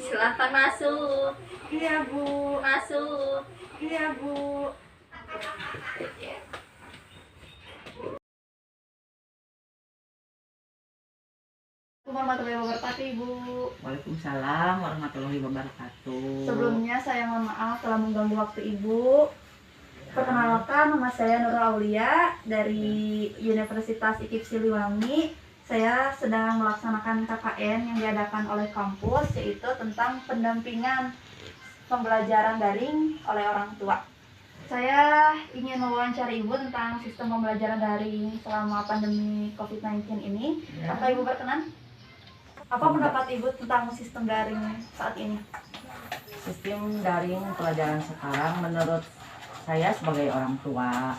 Silakan masuk. Iya Bu. Masuk. Iya Bu. Warahmatullahi wabarakatuh Ibu. Waalaikumsalam warahmatullahi wabarakatuh. Sebelumnya saya mohon maaf telah mengganggu waktu Ibu. Perkenalkan, nama saya Nurul Aulia dari Universitas IKIP Siliwangi. Saya sedang melaksanakan KKN yang diadakan oleh kampus, yaitu tentang pendampingan pembelajaran daring oleh orang tua. Saya ingin mewawancari Ibu tentang sistem pembelajaran daring selama pandemi COVID-19 ini. Ya. Apakah Ibu berkenan? Apa pendapat Ibu tentang sistem daring saat ini? Sistem daring pelajaran sekarang menurut saya sebagai orang tua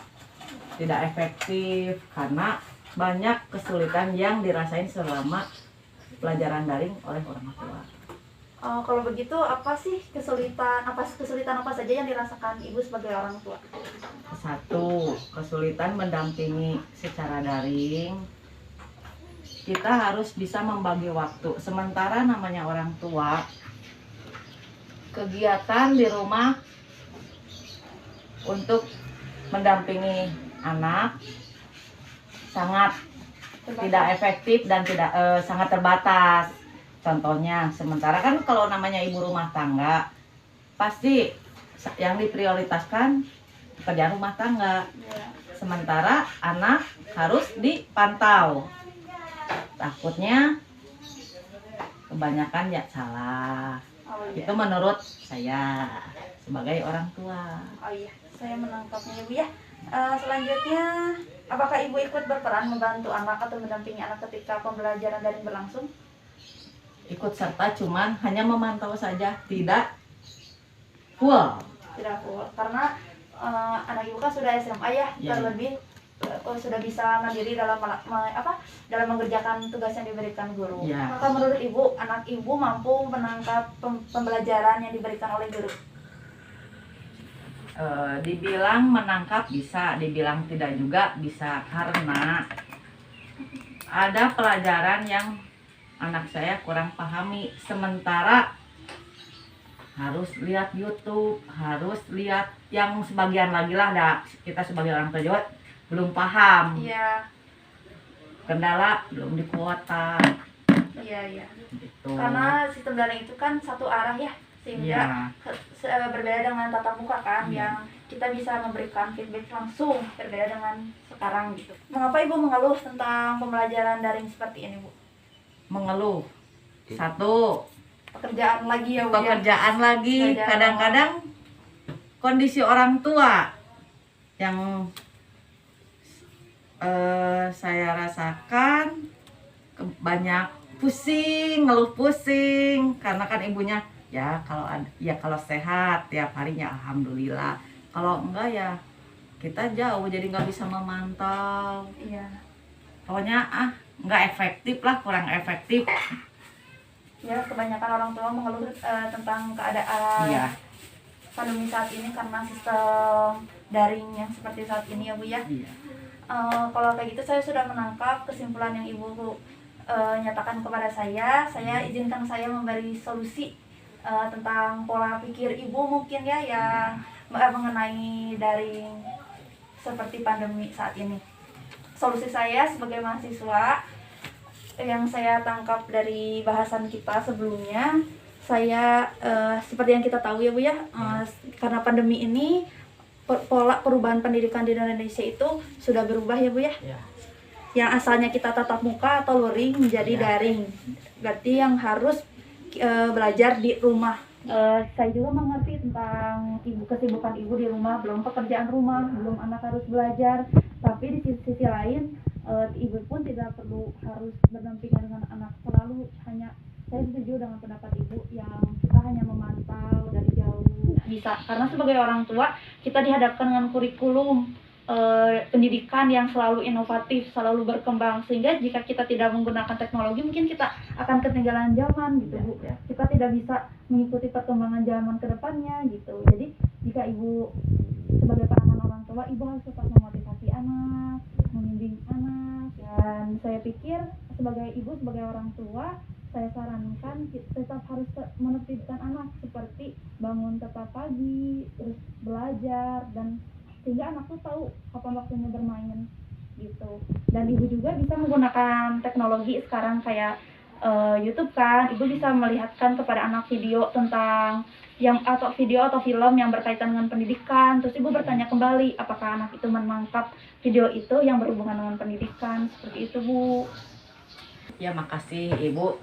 tidak efektif karena banyak kesulitan yang dirasain selama pelajaran daring oleh orang tua. Kalau begitu, apa sih kesulitan apa saja yang dirasakan Ibu sebagai orang tua? Satu, kesulitan mendampingi secara daring. Kita harus bisa membagi waktu. Sementara namanya orang tua, kegiatan di rumah untuk mendampingi anak sangat tidak efektif dan sangat terbatas. Contohnya, sementara kan kalau namanya ibu rumah tangga, pasti yang diprioritaskan pekerjaan rumah tangga. Ya. Sementara anak harus dipantau. Takutnya kebanyakan ya salah. Oh iya. Itu menurut saya sebagai orang tua. Oh iya, saya menangkapnya Ibu ya. Selanjutnya, apakah Ibu ikut berperan membantu anak atau mendampingi anak ketika pembelajaran daring berlangsung? Ikut serta cuman hanya memantau saja, tidak full. Tidak full, karena anak Ibu kan sudah SMA ya, Ya. terlebih sudah bisa mandiri dalam dalam mengerjakan tugas yang diberikan guru. Ya. Maka menurut Ibu, anak Ibu mampu menangkap pembelajaran yang diberikan oleh guru? Dibilang menangkap bisa, dibilang tidak juga bisa, karena ada pelajaran yang anak saya kurang pahami, sementara harus lihat YouTube, harus lihat yang sebagian lagi lah, kita sebagai orang tua juga belum paham. Iya, Kendala belum di kuota iya. gitu. Karena sistem daring itu kan satu arah ya, sehingga berbeda dengan tatap muka kan, yang kita bisa memberikan feedback langsung, berbeda dengan sekarang gitu. Mengapa Ibu mengeluh tentang pembelajaran daring seperti ini Bu? Mengeluh, satu, Pekerjaan lagi ya Bu ya? pekerjaan lagi, Pekerjaan. kadang-kadang kondisi orang tua yang saya rasakan banyak pusing, ngeluh pusing, karena kan ibunya ya kalau sehat tiap harinya alhamdulillah, kalau enggak ya kita jauh jadi nggak bisa memantau. Iya. Pokoknya nggak efektif lah, kurang efektif. Ya, kebanyakan orang tua mengeluh tentang keadaan Iya. pandemi saat ini karena sistem daring yang seperti saat ini ya Bu ya. Iya. Kalau kayak gitu saya sudah menangkap kesimpulan yang Ibu nyatakan kepada saya. Saya izinkan saya memberi solusi tentang pola pikir Ibu mungkin ya yang mengenai daring seperti pandemi saat ini. Solusi saya sebagai mahasiswa yang saya tangkap dari bahasan kita sebelumnya, saya seperti yang kita tahu ya Bu ya, karena pandemi ini pola perubahan pendidikan di Indonesia itu sudah berubah ya Bu ya. Ya. Yang asalnya kita tatap muka atau luring menjadi Ya. daring. Berarti yang harus belajar di rumah. Saya juga mengerti tentang kesibukan Ibu di rumah, belum pekerjaan rumah, belum anak harus belajar. Tapi di sisi lain, Ibu pun tidak perlu harus berdampingan dengan anak selalu. Saya setuju dengan pendapat Ibu yang kita hanya memantau dari jauh. Bisa, karena sebagai orang tua kita dihadapkan dengan kurikulum pendidikan yang selalu inovatif, selalu berkembang, sehingga jika kita tidak menggunakan teknologi mungkin kita akan ketinggalan zaman gitu Bu. Ya. Kita tidak bisa mengikuti perkembangan zaman ke depannya gitu. Jadi jika Ibu sebagai peranan orang tua, Ibu harus tetap memotivasi anak, membimbing anak, dan saya pikir sebagai Ibu, sebagai orang tua, saya sarankan tetap harus menertibkan anak, seperti bangun tetap pagi, terus belajar, dan sehingga anak tuh tahu kapan waktunya bermain gitu. Dan ibu juga bisa menggunakan teknologi sekarang kayak YouTube kan, ibu bisa melihatkan kepada anak video tentang video atau film yang berkaitan dengan pendidikan. Terus ibu bertanya kembali apakah anak itu menangkap video itu yang berhubungan dengan pendidikan, seperti itu Bu. Ya makasih Ibu,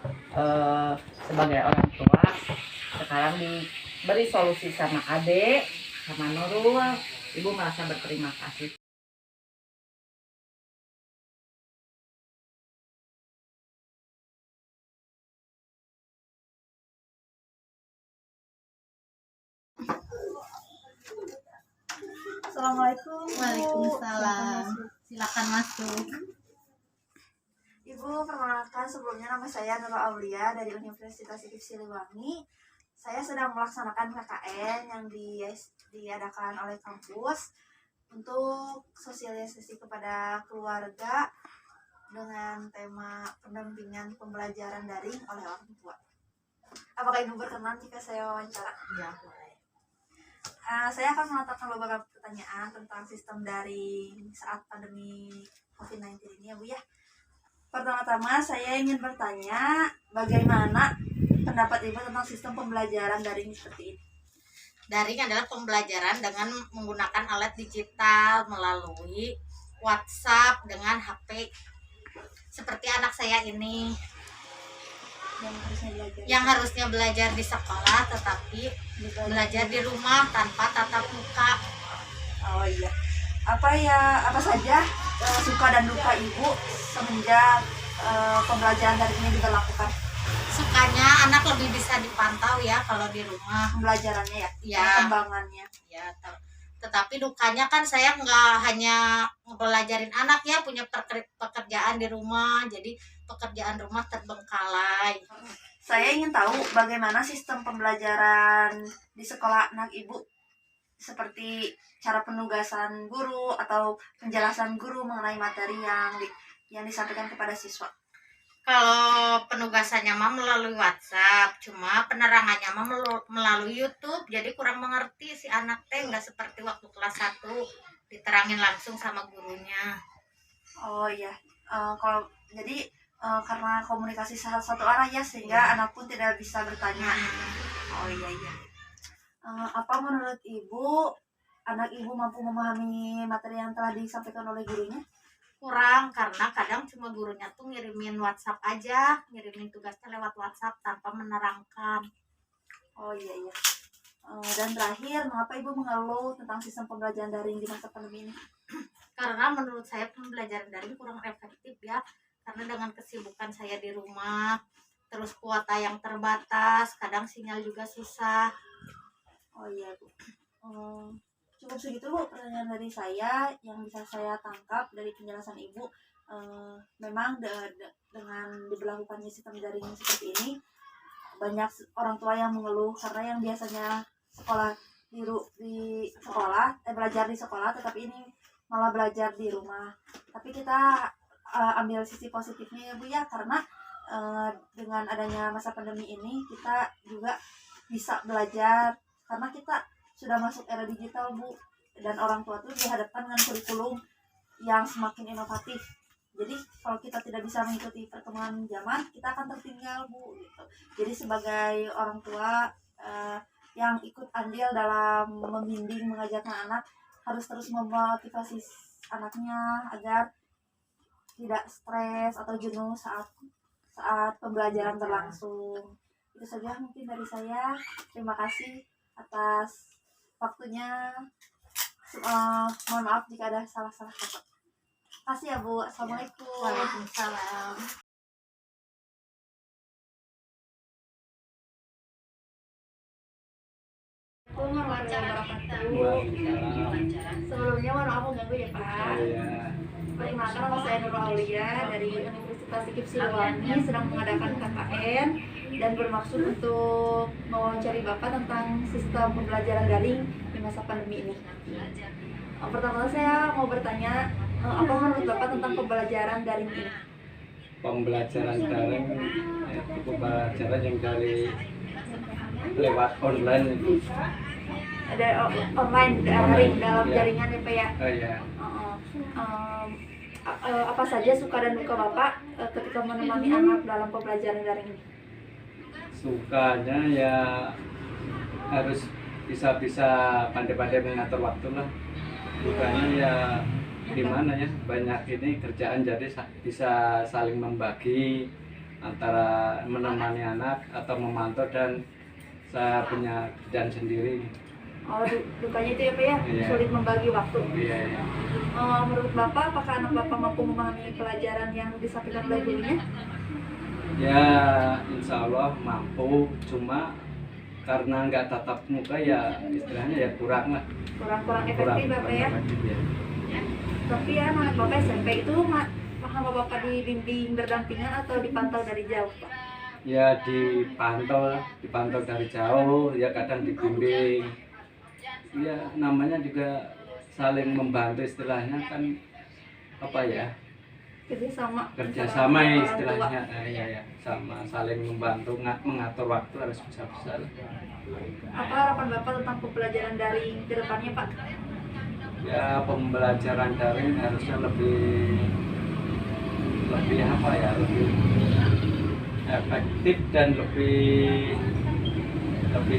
sebagai orang tua sekarang diberi solusi sama Ade, sama Nurul. Ibu merasa berterima kasih. Assalamualaikum. Waalaikumsalam. Silakan masuk. Ibu, perkenalkan sebelumnya nama saya Nurul Aulia dari Universitas IKIP Siliwangi. Saya sedang melaksanakan KKN yang diadakan oleh kampus untuk sosialisasi kepada keluarga dengan tema pendampingan pembelajaran daring oleh orang tua. Apakah Ibu berkenan jika saya wawancara? Ya. Saya akan melontarkan beberapa pertanyaan tentang sistem daring saat pandemi COVID-19 ini ya Bu ya. Pertama-tama saya ingin bertanya, bagaimana pendapat Ibu tentang sistem pembelajaran daring seperti ini? Daring adalah pembelajaran dengan menggunakan alat digital melalui WhatsApp dengan HP. Seperti anak saya ini yang harusnya belajar di sekolah tetapi belajar di rumah tanpa tatap muka. Oh iya. Apa saja suka dan duka Ibu semenjak pembelajaran daring ini diberlakukan? Sukanya anak lebih bisa dipantau ya kalau di rumah Pembelajarannya ya, ya, perkembangannya. ya. Tetapi dukanya kan saya nggak hanya ngebelajarin anak ya, punya pekerjaan di rumah, jadi pekerjaan rumah terbengkalai. Saya ingin tahu bagaimana sistem pembelajaran di sekolah anak Ibu, seperti cara penugasan guru atau penjelasan guru mengenai materi yang disampaikan kepada siswa. Kalau penugasannya mah melalui WhatsApp, cuma penerangannya mah melalui YouTube, jadi kurang mengerti si anak teh, nggak seperti waktu kelas 1 diterangin langsung sama gurunya. Oh iya, karena komunikasi satu arah ya, sehingga anak pun tidak bisa bertanya. Oh iya. Apa menurut Ibu, anak Ibu mampu memahami materi yang telah disampaikan oleh gurunya? Kurang, karena kadang cuma gurunya tuh ngirimin WhatsApp aja, ngirimin tugasnya lewat WhatsApp tanpa menerangkan. Oh iya. Dan terakhir, mengapa Ibu mengeluh tentang sistem pembelajaran daring di masa pandemi ini? Karena menurut saya pembelajaran daring kurang efektif ya, karena dengan kesibukan saya di rumah, terus kuota yang terbatas, kadang sinyal juga susah. Oh iya Bu. Cukup segitu Bu pertanyaan dari saya yang bisa saya tangkap dari penjelasan Ibu. Memang dengan diberlakukannya sistem daring seperti ini, banyak orang tua yang mengeluh karena yang biasanya belajar di sekolah, tetapi ini malah belajar di rumah. Tapi kita ambil sisi positifnya ya Bu ya, karena dengan adanya masa pandemi ini kita juga bisa belajar karena kita sudah masuk era digital Bu, dan orang tua tuh dihadapkan dengan kurikulum yang semakin inovatif. Jadi kalau kita tidak bisa mengikuti perkembangan zaman, kita akan tertinggal Bu gitu. Jadi sebagai orang tua yang ikut andil dalam membimbing mengajarkan anak, harus terus memotivasi anaknya agar tidak stres atau jenuh saat pembelajaran berlangsung. Itu saja mungkin dari saya. Terima kasih atas waktunya. Mohon maaf jika ada salah-salah kata. Kasih ya Bu. Assalamualaikum. Waalaikumsalam. Sebelumnya mohon maaf mengganggu ya Pak. Perkenalkan, nama saya Nurul Aulia dari Universitas IKIP Siliwangi, sedang mengadakan KKN dan bermaksud untuk mewawancari Bapak tentang sistem pembelajaran daring di masa pandemi ini. Pertama saya mau bertanya, apa menurut Bapak tentang pembelajaran daring ini? pembelajaran daring itu pembelajaran yang dari lewat online itu. Ada online daring dalam Ya. jaringan ya Pak ya. Ya. Apa saja suka dan duka Bapak ketika menemani anak dalam pembelajaran daring ini? Sukanya ya harus bisa pandai-pandai mengatur waktu lah. Dukanya ya gimana ya, banyak ini kerjaan jadi bisa saling membagi antara menemani anak atau memantau, dan saya punya kerjaan sendiri. Oh, dukanya itu ya Pak ya, Iya. sulit membagi waktu. Iya, iya. Menurut Bapak, apakah anak Bapak mampu memahami pelajaran yang disampaikan oleh gurunya? Ya insya Allah mampu, cuma karena nggak tatap muka ya istilahnya ya kurang lah. Kurang efektif Bapak ya. efektif, ya. Tapi ya anak Bapak SMP itu paham Bapak dibimbing berdampingan atau dipantau dari jauh Pak? Ya dipantau dari jauh, ya kadang dibimbing. Ya namanya juga saling membantu, istilahnya kan apa ya, Kerjasama kerjasama orang istilahnya. Ya sama saling membantu, mengatur waktu harus bisa-bisa. Apa harapan Bapak tentang pembelajaran daring ke depannya Pak? Ya pembelajaran daring harusnya lebih apa ya, lebih efektif dan lebih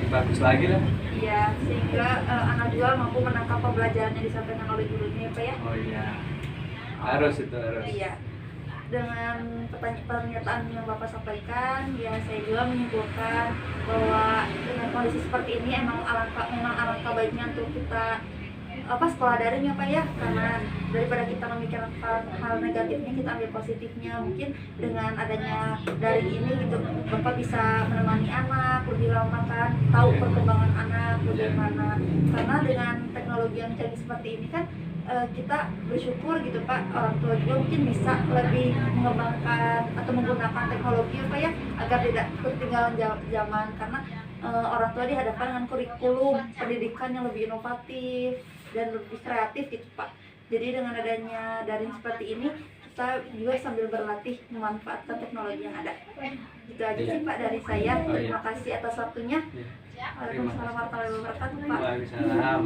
bagus lagi lah. Iya, sehingga anak juga mampu menangkap pembelajaran yang disampaikan oleh gurunya ya Pak ya. Oh iya, harus. Iya. Dengan pernyataan yang Bapak sampaikan, ya saya juga menyimpulkan bahwa dengan kondisi seperti ini memang alangkah baiknya untuk kita sekolah daring ya Pak ya, karena daripada kita memikirkan hal negatifnya, kita ambil positifnya. Mungkin dengan adanya daring ini gitu Bapak bisa menemani anak lebih lama, kan tahu perkembangan anak bagaimana, karena dengan teknologi yang canggih seperti ini kan kita bersyukur gitu Pak, orang tua juga mungkin bisa lebih mengembangkan atau menggunakan teknologi ya Pak ya, agar tidak ketinggalan zaman, karena orang tua dihadapkan dengan kurikulum pendidikan yang lebih inovatif dan lebih kreatif gitu Pak. Jadi dengan adanya daring seperti ini, kita juga sambil berlatih memanfaatkan teknologi yang ada. Itu aja sih Pak dari saya. Terima kasih atas waktunya. Waalaikumsalam warahmatullahi wabarakatuh Pak. Waalaikumsalam.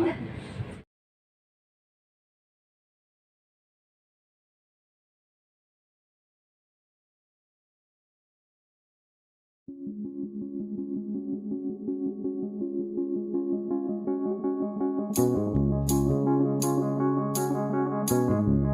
Thank you.